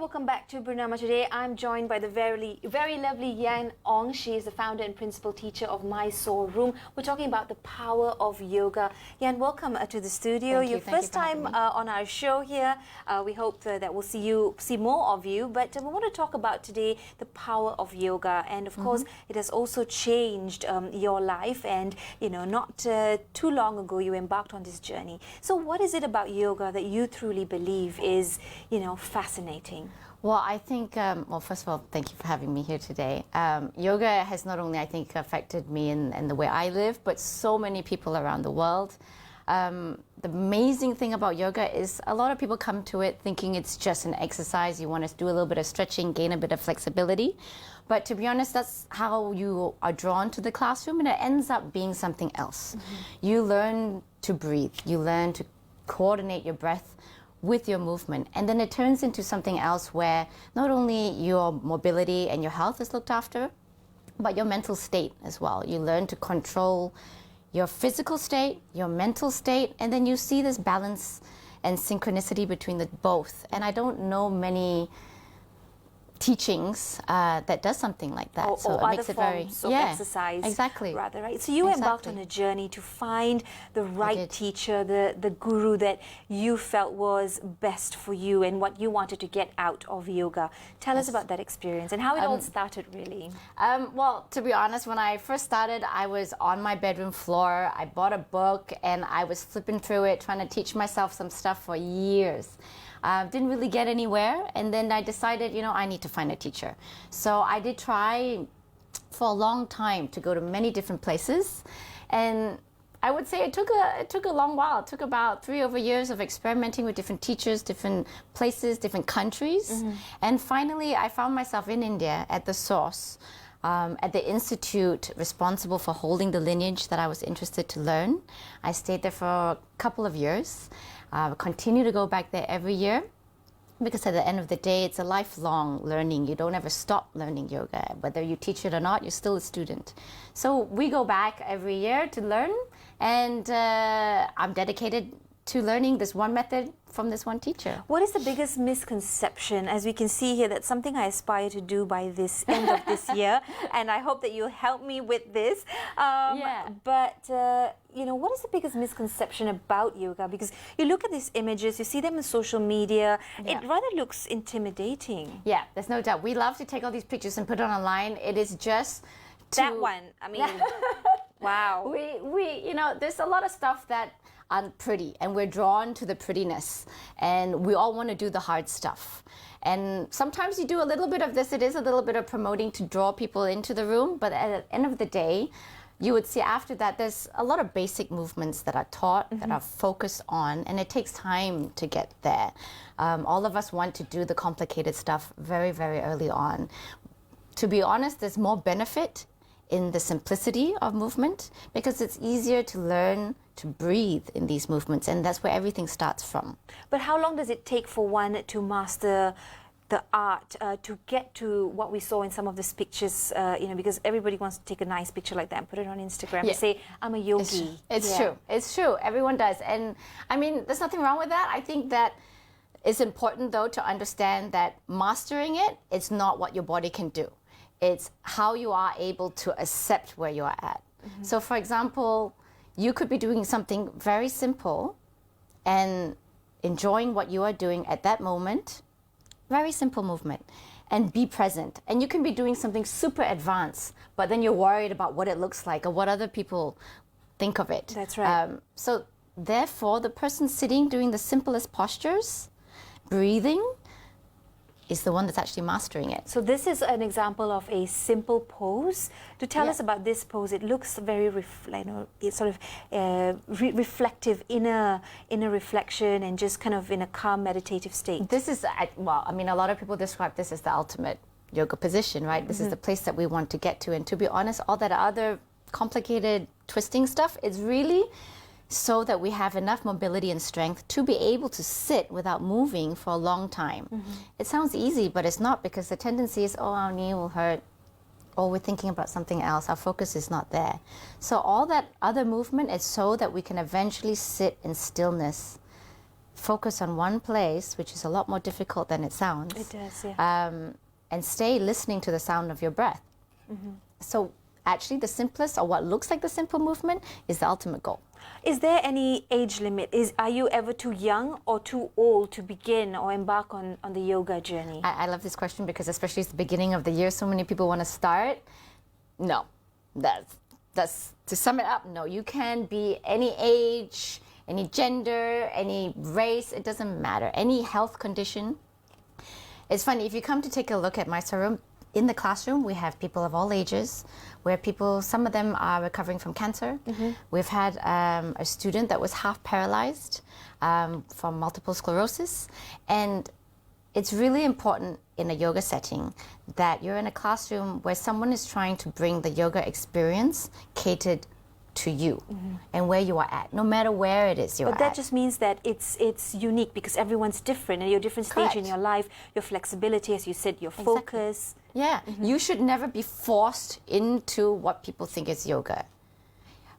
welcome back to Bernama. Today I'm joined by the very lovely Yan Ong. She is the founder and principal teacher of My Soul Room. We're talking about the power of yoga. Yan, welcome to the studio. Thank you. Your first time on our show here. We hope that we'll see more of you. But we want to talk about today the power of yoga, and of course it has also changed your life. And not too long ago you embarked on this journey. So what is it about yoga that you truly believe is fascinating? Well, I think, well, first of all, thank you for having me here today. Yoga has not only, I think, affected me in the way I live, but so many people around the world. The amazing thing about yoga is a lot of people come to it thinking it's just an exercise. You want to do a little bit of stretching, gain a bit of flexibility. But to be honest, that's how you are drawn to the classroom, and it ends up being something else. You learn to breathe. You learn to coordinate your breath with your movement, and then it turns into something else where not only your mobility and your health is looked after, but your mental state as well. You learn to control your physical state, your mental state, and then you see this balance and synchronicity between the both. And I don't know many teachings that does something like that, so it makes it very exercise, exactly, rather, right? So you embarked on a journey to find the right teacher, the guru that you felt was best for you and what you wanted to get out of yoga. Tell us about that experience and how it all started, really. Well, to be honest, when I first started, I was on my bedroom floor. I bought a book and I was flipping through it, trying to teach myself some stuff for years. Didn't really get anywhere, and then I decided, I need to find a teacher. So I did try for a long time to go to many different places, and I would say it took a long while. It took about 3 over years of experimenting with different teachers, different places, different countries, and finally I found myself in India at the source, at the institute responsible for holding the lineage that I was interested to learn. I stayed there for a couple of years. Continue to go back there every year, because at the end of the day, it's a lifelong learning. You don't ever stop learning yoga. Whether you teach it or not, you're still a student. So we go back every year to learn, and I'm dedicated to learning this one method from this one teacher. What is the biggest misconception? As we can see here, that's something I aspire to do by this end of this year, and I hope that you'll help me with this. But what is the biggest misconception about yoga? Because you look at these images, you see them on social media, it rather looks intimidating. Yeah, there's no doubt. We love to take all these pictures and put it online. It is just that one. I mean, wow. We there's a lot of stuff that aren't pretty, and we're drawn to the prettiness, and we all want to do the hard stuff. And sometimes you do a little bit of this. It is a little bit of promoting to draw people into the room, but at the end of the day, you would see after that there's a lot of basic movements that are taught, that are focused on, and it takes time to get there. All of us want to do the complicated stuff very, very early on. To be honest, there's more benefit in the simplicity of movement, because it's easier to learn to breathe in these movements, and that's where everything starts from. But how long does it take for one to master the art, to get to what we saw in some of these pictures, because everybody wants to take a nice picture like that and put it on Instagram and say, I'm a yogi. It's true. It's true. Everyone does. And I mean, there's nothing wrong with that. I think that it's important, though, to understand that mastering it is not what your body can do. It's how you are able to accept where you are at. So, for example, you could be doing something very simple and enjoying what you are doing at that moment, very simple movement, and be present. And you can be doing something super advanced, but then you're worried about what it looks like or what other people think of it. That's right. So, therefore, the person sitting doing the simplest postures, breathing, is the one that's actually mastering it. So this is an example of a simple pose. To tell us about this pose, it looks very reflective, inner reflection, and just kind of in a calm meditative state. This is, well, I mean, a lot of people describe this as the ultimate yoga position, right? This is the place that we want to get to. And to be honest, all that other complicated twisting stuff is really so that we have enough mobility and strength to be able to sit without moving for a long time. It sounds easy, but it's not, because the tendency is, oh, our knee will hurt, or we're thinking about something else. Our focus is not there. So all that other movement is so that we can eventually sit in stillness focus on one place, which is a lot more difficult than it sounds. It does, yeah. And stay listening to the sound of your breath. So actually the simplest, or what looks like the simple movement, is the ultimate goal. Is there any age limit? Are you ever too young or too old to begin or embark on the yoga journey? I love this question because especially it's the beginning of the year, so many people want to start. No, that's to sum it up, no. You can be any age, any gender, any race, it doesn't matter. Any health condition. It's funny, if you come to take a look at my room, in the classroom, we have people of all ages, where people, some of them are recovering from cancer. We've had a student that was half paralyzed from multiple sclerosis. And it's really important in a yoga setting that you're in a classroom where someone is trying to bring the yoga experience catered to you and where you are at, no matter where it is you're at. But that just means that it's unique because everyone's different and your different stage in your life, your flexibility, as you said, your focus. Yeah, you should never be forced into what people think is yoga.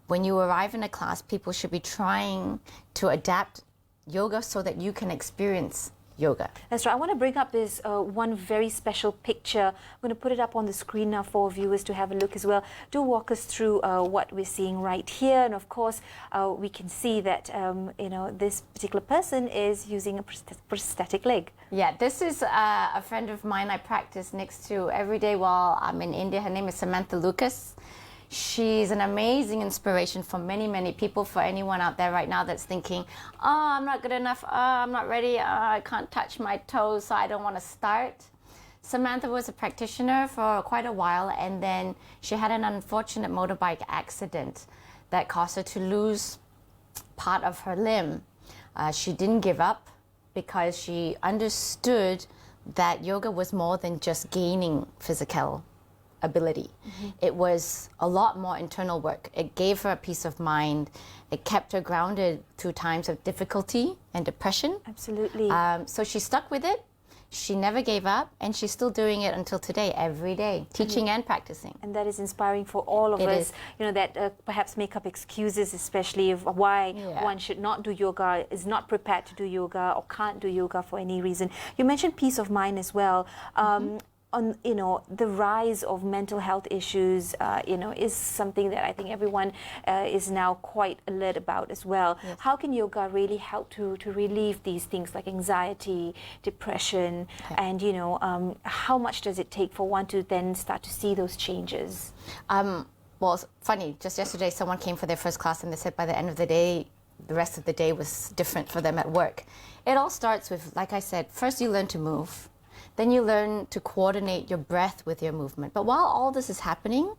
When you arrive in a class, people should be trying to adapt yoga so that you can experience yoga. That's right. I want to bring up this one very special picture. I'm going to put it up on the screen now for viewers to have a look as well. Do walk us through what we're seeing right here. And of course, we can see that, you know, this particular person is using a prosthetic leg. Yeah, this is a friend of mine I practice next to every day while I'm in India. Her name is Samantha Lucas. She's an amazing inspiration for many, many people, for anyone out there right now that's thinking, oh, I'm not good enough, oh, I'm not ready, oh, I can't touch my toes, so I don't want to start. Samantha was a practitioner for quite a while, and then she had an unfortunate motorbike accident that caused her to lose part of her limb. She didn't give up because she understood that yoga was more than just gaining physical ability. It was a lot more internal work. It gave her a peace of mind. It kept her grounded through times of difficulty and depression. Absolutely. So she stuck with it. She never gave up, and she's still doing it until today, every day, teaching and practicing. And that is inspiring for all of us, you know, that perhaps make up excuses, especially of why one should not do yoga, is not prepared to do yoga, or can't do yoga for any reason. You mentioned peace of mind as well. On, you know, the rise of mental health issues, you know, is something that I think everyone is now quite alert about as well. How can yoga really help to relieve these things like anxiety, depression, and, you know, how much does it take for one to then start to see those changes? Well, it's funny, just yesterday someone came for their first class and they said by the end of the day, the rest of the day was different for them at work. It all starts with, like I said, first you learn to move. Then you learn to coordinate your breath with your movement. But while all this is happening,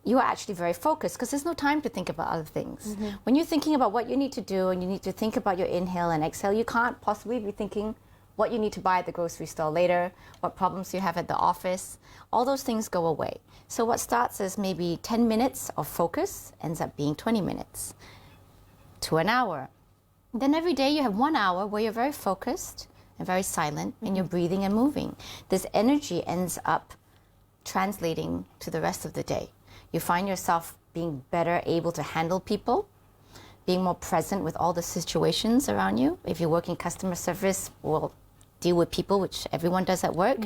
you are actually very focused because there's no time to think about other things. When you're thinking about what you need to do and you need to think about your inhale and exhale, you can't possibly be thinking what you need to buy at the grocery store later, what problems you have at the office. All those things go away. So what starts as maybe 10 minutes of focus ends up being 20 minutes to an hour. Then every day you have 1 hour where you're very focused and very silent, and you're breathing and moving. This energy ends up translating to the rest of the day. You find yourself being better able to handle people, being more present with all the situations around you. If you work in customer service or deal with people, which everyone does at work,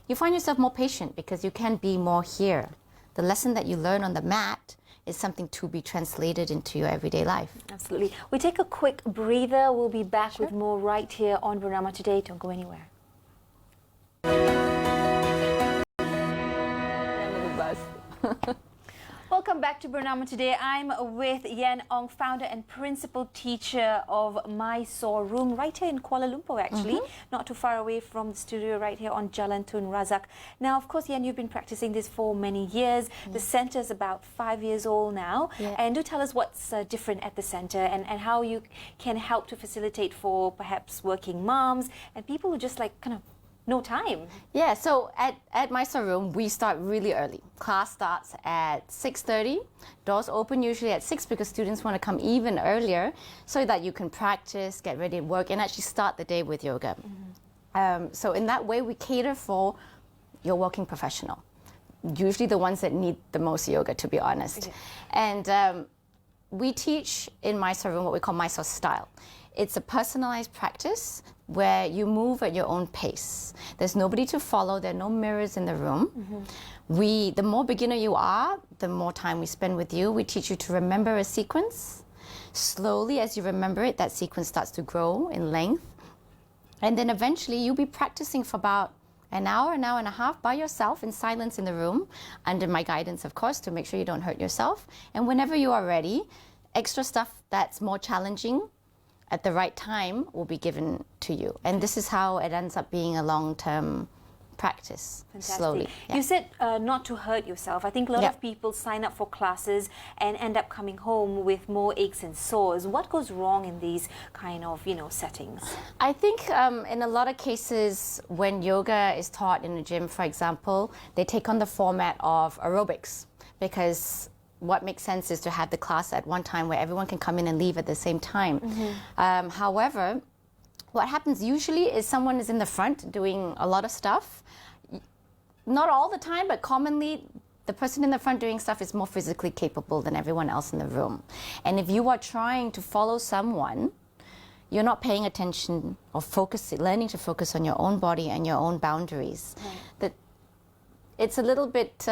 you find yourself more patient because you can be more here. The lesson that you learn on the mat is something to be translated into your everyday life. Absolutely. We take a quick breather. We'll be back with more right here on Bernama Today. Don't go anywhere. Welcome back to Bernama Today. I'm with Yan Ong, founder and principal teacher of Mysore Room, right here in Kuala Lumpur, actually, not too far away from the studio, right here on Jalan Tun Razak. Now, of course, Yan, you've been practicing this for many years. The centre is about 5 years old now. And do tell us what's different at the centre and how you can help to facilitate for perhaps working moms and people who just like kind of no time. Yeah, so at Mysore Room, we start really early. Class starts at 6:30. Doors open usually at 6 because students want to come even earlier so that you can practice, get ready to work, and actually start the day with yoga. So in that way, we cater for your working professional. Usually the ones that need the most yoga, to be honest. And we teach in Mysore Room what we call Mysore style. it's a personalized practice where you move at your own pace. There's nobody to follow. There are no mirrors in the room. The more beginner you are, the more time we spend with you. We teach you to remember a sequence. Slowly, as you remember it, that sequence starts to grow in length. And then eventually you'll be practicing for about an hour and a half by yourself in silence in the room, under my guidance, of course, to make sure you don't hurt yourself. And whenever you are ready, extra stuff that's more challenging at the right time will be given to you. And this is how it ends up being a long-term practice. Fantastic. Slowly. Yeah. You said not to hurt yourself. I think a lot of people sign up for classes and end up coming home with more aches and sores. What goes wrong in these kind of, settings? I think in a lot of cases when yoga is taught in a gym, for example, they take on the format of aerobics, because what makes sense is to have the class at one time where everyone can come in and leave at the same time. However, what happens usually is someone is in the front doing a lot of stuff. Not all the time, but commonly the person in the front doing stuff is more physically capable than everyone else in the room. And if you are trying to follow someone, you're not paying attention or learning to focus on your own body and your own boundaries. That it's a little bit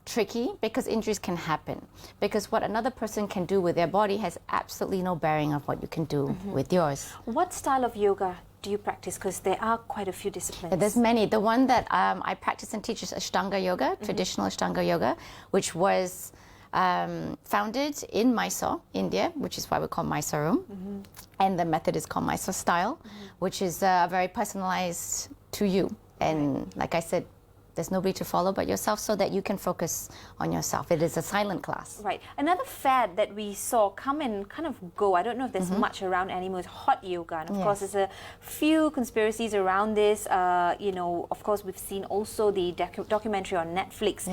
tricky, because injuries can happen. Because what another person can do with their body has absolutely no bearing of what you can do with yours. What style of yoga do you practice? Because there are quite a few disciplines. There's many. The one that I practice and teach is Ashtanga Yoga, traditional Ashtanga Yoga, which was founded in Mysore, India, which is why we call Mysore Room. And the method is called Mysore Style, which is very personalized to you. And like I said, there's nobody to follow but yourself, so that you can focus on yourself. It is a silent class. Right. Another fad that we saw come and kind of go, I don't know if there's much around anymore, is hot yoga. And of course, there's a few conspiracies around this. Of course, we've seen also the documentary on Netflix,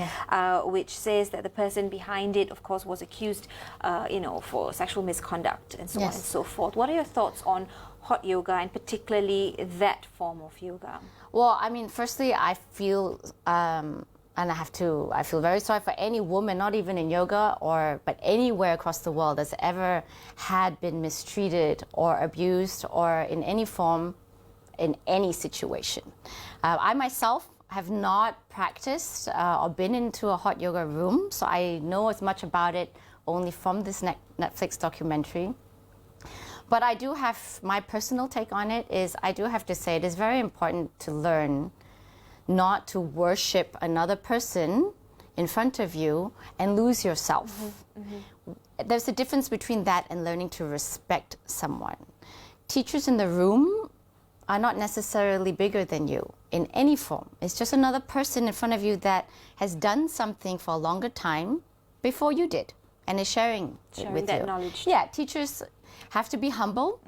which says that the person behind it, of course, was accused, for sexual misconduct and so on and so forth. What are your thoughts on hot yoga, and particularly that form of yoga? Well, I mean, firstly, I feel, I feel very sorry for any woman, not even in yoga, but anywhere across the world, that's ever been mistreated or abused or in any form, in any situation. I myself have not practiced or been into a hot yoga room, so I know as much about it only from this Netflix documentary. But I do have, my personal take on it is, I do have to say it is very important to learn not to worship another person in front of you and lose yourself. There's a difference between that and learning to respect someone. Teachers in the room are not necessarily bigger than you in any form. It's just another person in front of you that has done something for a longer time before you did, and is sharing it with that you. knowledge. Yeah, teachers have to be humble.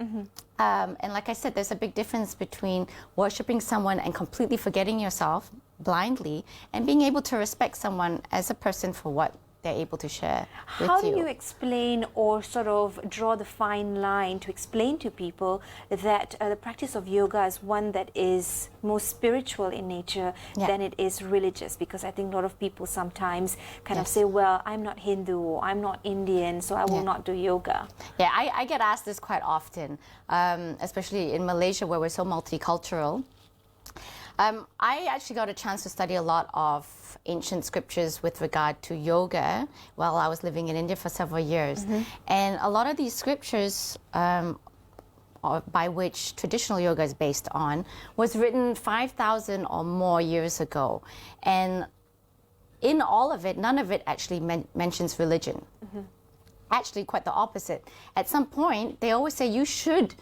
And like I said, there's a big difference between worshiping someone and completely forgetting yourself blindly, and being able to respect someone as a person for what they're able to share with you. How do you explain or sort of draw the fine line to explain to people that the practice of yoga is one that is more spiritual in nature than it is religious? Because I think a lot of people sometimes kind of say, well, I'm not Hindu or I'm not Indian, so I will not do yoga. Yeah, I get asked this quite often, especially in Malaysia, where we're so multicultural. I actually got a chance to study a lot of ancient scriptures with regard to yoga while I was living in India for several years. And a lot of these scriptures by which traditional yoga is based on was written 5,000 or more years ago. And in all of it, none of it actually mentions religion. Actually, quite the opposite. At some point, they always say you should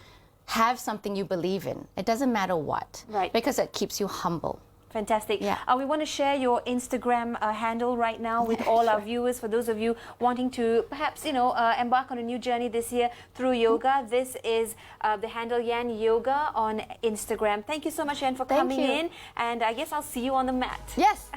have something you believe in. It doesn't matter what. Right. Because it keeps you humble. Fantastic. Yeah. We want to share your Instagram handle right now with all our viewers. For those of you wanting to perhaps, embark on a new journey this year through yoga, this is the handle Yan Yoga on Instagram. Thank you so much, Yan, for coming in. And I guess I'll see you on the mat. Yes.